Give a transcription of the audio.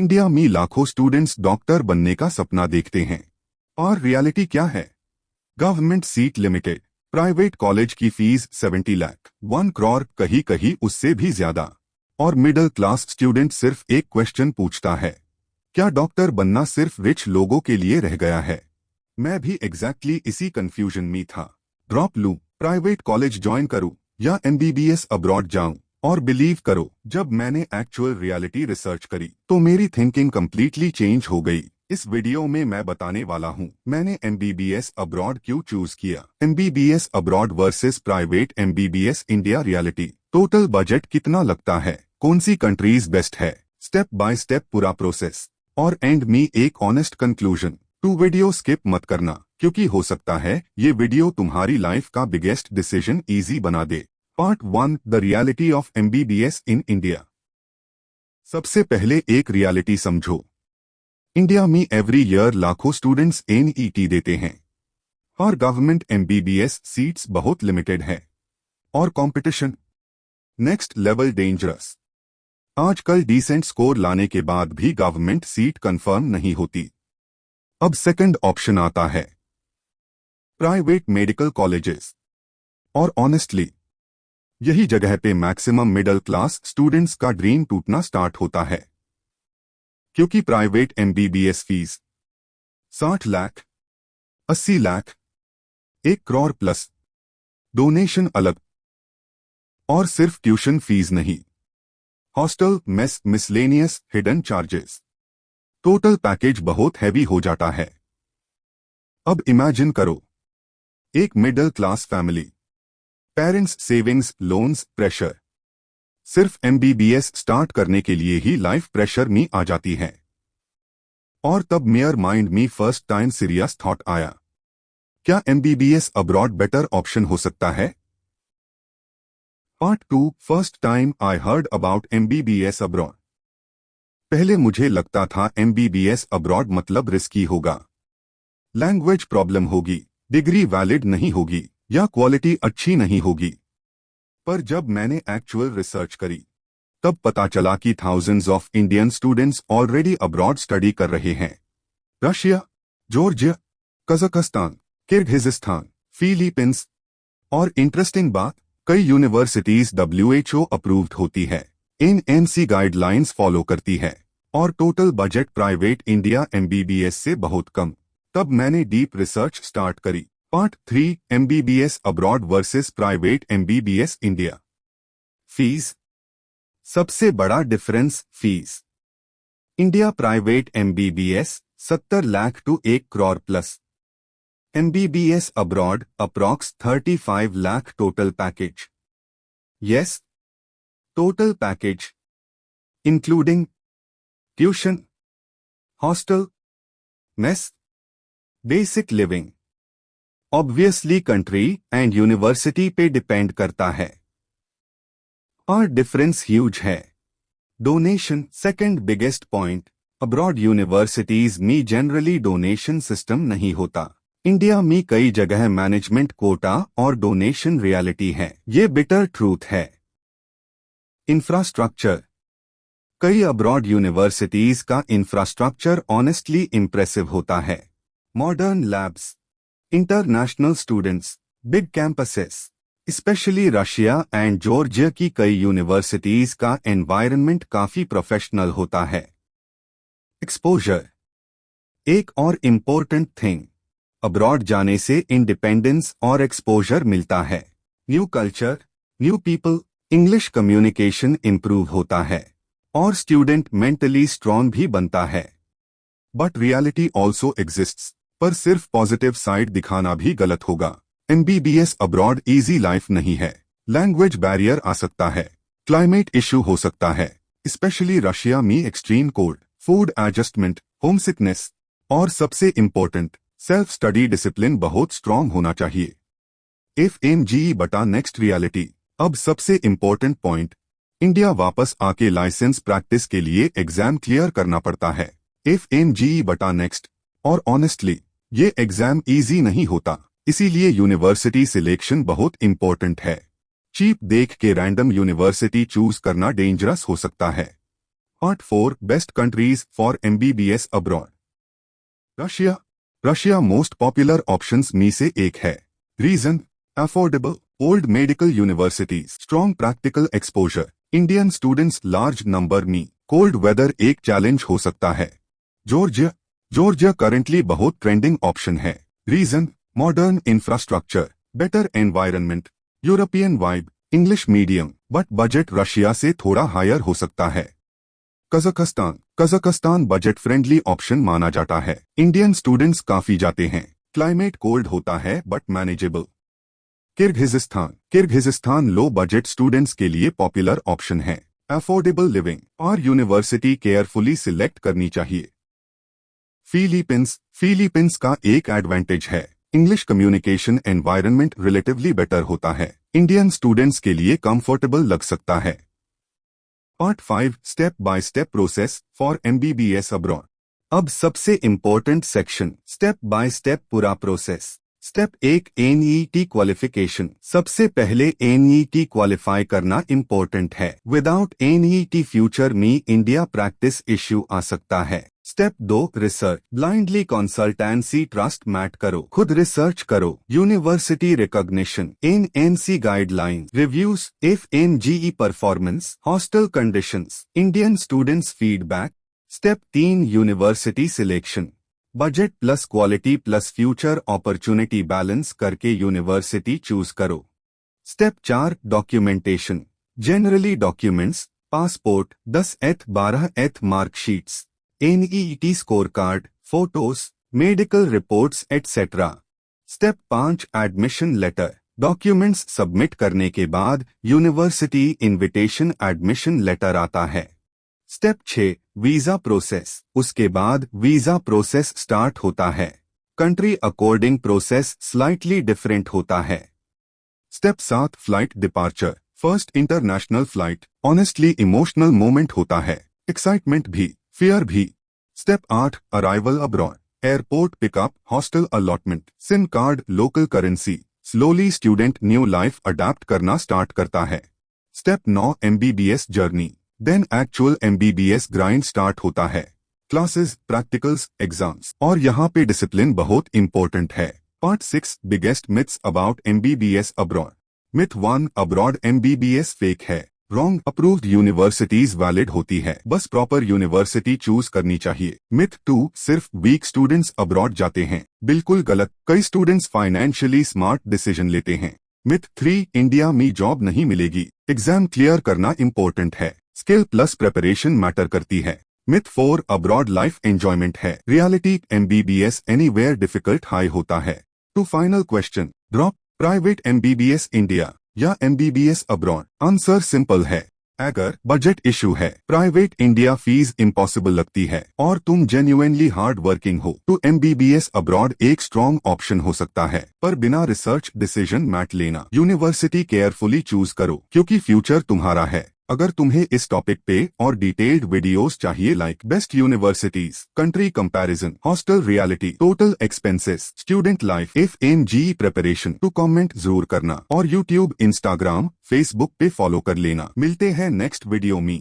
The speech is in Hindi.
इंडिया में लाखों स्टूडेंट्स डॉक्टर बनने का सपना देखते हैं, और रियलिटी क्या है? Government seat limited, private college की फीस 70 लाख, 1 करोड़, कहीं कहीं उससे भी ज्यादा। और मिडिल क्लास स्टूडेंट सिर्फ एक क्वेश्चन पूछता है, क्या डॉक्टर बनना सिर्फ रिच लोगों के लिए रह गया है? मैं भी एग्जैक्टली इसी कंफ्यूजन में था। ड्रॉप लूं, प्राइवेट कॉलेज ज्वाइन करूं, या एमबीबीएस अब्रॉड जाऊं? और बिलीव करो, जब मैंने एक्चुअल रियलिटी रिसर्च करी तो मेरी थिंकिंग कंप्लीटली चेंज हो गई। इस वीडियो में मैं बताने वाला हूं मैंने एमबीबीएस अब्रॉड क्यों चूज किया, MBBS abroad versus private MBBS India reality, total budget कितना लगता है, कौन सी कंट्रीज बेस्ट है, स्टेप बाय स्टेप पूरा प्रोसेस, और एंड में एक honest conclusion. To video skip मत करना, क्योंकि हो सकता है ये वीडियो तुम्हारी लाइफ का बिगेस्ट डिसीजन इजी बना दे। Part 1, the reality of MBBS in India. सबसे पहले एक रियलिटी समझो। इंडिया में एवरी ईयर लाखों स्टूडेंट्स एनईटी देते हैं, और गवर्नमेंट एमबीबीएस सीट्स बहुत लिमिटेड है, और कंपटीशन नेक्स्ट लेवल डेंजरस। आजकल डिसेंट स्कोर लाने के बाद भी गवर्नमेंट सीट कंफर्म नहीं होती। अब सेकंड ऑप्शन आता है, प्राइवेट मेडिकल कॉलेजेस, और ऑनेस्टली यही जगह पे मैक्सिमम मिडिल क्लास स्टूडेंट्स का ड्रीम टूटना स्टार्ट होता है, क्योंकि private MBBS fees 60 lakh, 80 lakh, 1 crore plus, donation अलग, और सिर्फ ट्यूशन फीस नहीं, hostel, mess, miscellaneous, hidden charges, total package बहुत हैवी हो जाता है। अब इमेजिन करो, एक middle class family, parents, savings, loans, pressure, सिर्फ एमबीबीएस स्टार्ट करने के लिए ही लाइफ प्रेशर में आ जाती है। और तब मेयर माइंड में फर्स्ट टाइम सीरियस थॉट आया, क्या एमबीबीएस अब्रॉड बेटर ऑप्शन हो सकता है? Part 2, first time I heard about MBBS abroad. पहले मुझे लगता था एमबीबीएस अब्रॉड मतलब रिस्की होगा, लैंग्वेज प्रॉब्लम होगी, डिग्री वैलिड नहीं होगी, या क्वालिटी अच्छी नहीं होगी। पर जब मैंने एक्चुअल रिसर्च करी, तब पता चला कि thousands of Indian students already abroad study कर रहे हैं। Russia, Georgia, Kazakhstan, Kyrgyzstan, Philippines, और इंटरेस्टिंग बात, कई यूनिवर्सिटीज WHO अप्रूव्ड होती है, एनएमसी गाइडलाइंस फॉलो करती है, और total budget private India MBBS से बहुत कम। तब मैंने डीप रिसर्च स्टार्ट करी। Part 3, MBBS abroad versus private MBBS India. Fees, सबसे बड़ा difference fees. India private MBBS 70 lakh to 1 crore plus, MBBS abroad approx 35 lakh total package. Yes, total package including tuition, hostel, mess, basic living. Obviously country and university पे डिपेंड करता है, और डिफरेंस ह्यूज है। Donation, second biggest point, abroad universities में जनरली डोनेशन सिस्टम नहीं होता। इंडिया में कई जगह मैनेजमेंट कोटा और डोनेशन रियलिटी है, ये बिटर ट्रूथ है। इंफ्रास्ट्रक्चर, कई अब्रॉड यूनिवर्सिटीज का इंफ्रास्ट्रक्चर ऑनेस्टली इंप्रेसिव होता है। Modern labs, international students, big campuses, specially Russia and Georgia की कई यूनिवर्सिटीज का एनवायरनमेंट काफी प्रोफेशनल होता है। एक्सपोजर, एक और इम्पोर्टेंट थिंग, अब्रॉड जाने से इंडिपेंडेंस और एक्सपोजर मिलता है। New culture, new people, English communication improve होता है, और स्टूडेंट मेंटली स्ट्रॉन्ग भी बनता है। बट रियलिटी ऑल्सो एग्जिस्ट्स, पर सिर्फ पॉजिटिव साइड दिखाना भी गलत होगा। एमबीबीएस अब्रॉड इजी लाइफ नहीं है, लैंग्वेज बैरियर आ सकता है, क्लाइमेट इश्यू हो सकता है, स्पेशली रशिया में extreme cold, food adjustment, home sickness, और सबसे इम्पोर्टेंट, सेल्फ स्टडी डिसिप्लिन बहुत स्ट्रांग होना चाहिए। FMGE बटा नेक्स्ट रियलिटी। अब सबसे इम्पोर्टेंट पॉइंट, इंडिया वापस आके लाइसेंस प्रैक्टिस के लिए एग्जाम क्लियर करना पड़ता है। FMGE बटा नेक्स्ट। और ऑनेस्टली ये एग्जाम इजी नहीं होता, इसीलिए यूनिवर्सिटी सिलेक्शन बहुत इंपॉर्टेंट है। चीप देख के रैंडम यूनिवर्सिटी चूज करना डेंजरस हो सकता है। Part 4 best countries for MBBS abroad. Russia. Russia most popular options में से एक है। Reason, affordable, old medical universities, strong practical exposure, Indian students large number में, कोल्ड वेदर एक चैलेंज हो सकता है। जॉर्जिया। जॉर्जिया करंटली बहुत ट्रेंडिंग ऑप्शन है। Reason, modern infrastructure, better environment, European vibe, English medium, but budget Russia से थोड़ा हायर हो सकता है। Kazakhstan. Kazakhstan budget friendly option माना जाता है। इंडियन स्टूडेंट्स काफी जाते हैं। क्लाइमेट कोल्ड होता है but manageable. Kyrgyzstan. Kyrgyzstan low budget students के लिए पॉपुलर ऑप्शन है। अफोर्डेबल लिविंग और यूनिवर्सिटी केयरफुली सिलेक्ट करनी चाहिए। फिलीपींस। फिलीपींस का एक एडवांटेज है, English communication environment relatively better होता है। इंडियन स्टूडेंट्स के लिए कंफर्टेबल लग सकता है। Part 5 step by step process for MBBS abroad. अब सबसे important section, step by step पूरा प्रोसेस। Step 1 NET qualification. सबसे पहले NET क्वालिफाई करना इम्पोर्टेंट है। विदाउट NET फ्यूचर में इंडिया प्रैक्टिस इश्यू आ सकता है। Step 2 research. Blindly consultancy trust मैट करो, खुद रिसर्च करो। University recognition, NNC guidelines, reviews, FMGE performance, hostel conditions, Indian students feedback. Step 3 university selection. Budget plus quality plus future opportunity balance करके यूनिवर्सिटी चूज करो। Step 4 documentation. Generally documents, passport, 10th 12th marksheets, NET score card, photos, medical reports etcetera. Step 5 admission letter. Documents submit करने के बाद यूनिवर्सिटी इनविटेशन एडमिशन लेटर आता है। Step 6 visa process. उसके बाद वीजा प्रोसेस स्टार्ट होता है। Country according process slightly different होता है। Step 7 flight departure. First international flight honestly emotional moment होता है, एक्साइटमेंट भी, फियर भी। Step 8 arrival abroad. Airport pickup, hostel allotment, SIM card, local currency. Slowly student new life adapt करना स्टार्ट करता है। Step 9 MBBS journey. Then actual MBBS grind start होता है। क्लासेस, प्रैक्टिकल्स, एग्जाम्स, और यहाँ पे डिसिप्लिन बहुत इंपॉर्टेंट है। Part 6 biggest myths about MBBS abroad. Myth 1 abroad MBBS fake है। रॉन्ग, अप्रूव्ड यूनिवर्सिटीज वैलिड होती है, बस प्रॉपर यूनिवर्सिटी चूज करनी चाहिए। मिथ 2 सिर्फ वीक स्टूडेंट्स अब्रॉड जाते हैं, बिल्कुल गलत, कई स्टूडेंट्स फाइनेंशियली स्मार्ट डिसीजन लेते हैं। मिथ 3 इंडिया में जॉब नहीं मिलेगी, एग्जाम क्लियर करना इंपॉर्टेंट है, स्किल प्लस प्रिपरेशन मैटर करती है। मिथ 4 अब्रॉड लाइफ एंजॉयमेंट है, reality MBBS anywhere difficult high होता है। To final question, drop private MBBS India या MBBS अब्रॉड? आंसर सिंपल है, अगर बजट इशू है, प्राइवेट इंडिया फीस इम्पॉसिबल लगती है और तुम जेन्युइनली हार्ड वर्किंग हो तो MBBS अब्रॉड एक स्ट्रॉन्ग ऑप्शन हो सकता है। पर बिना रिसर्च डिसीजन मत लेना, यूनिवर्सिटी केयरफुली चूज करो क्योंकि फ्यूचर तुम्हारा है। अगर तुम्हें इस टॉपिक पे और डिटेल्ड वीडियोस चाहिए like best universities, country comparison, hostel reality, total expenses, student life, FMGE preparation, तो कमेंट जरूर करना और YouTube, Instagram, Facebook पे फॉलो कर लेना। मिलते हैं नेक्स्ट वीडियो में।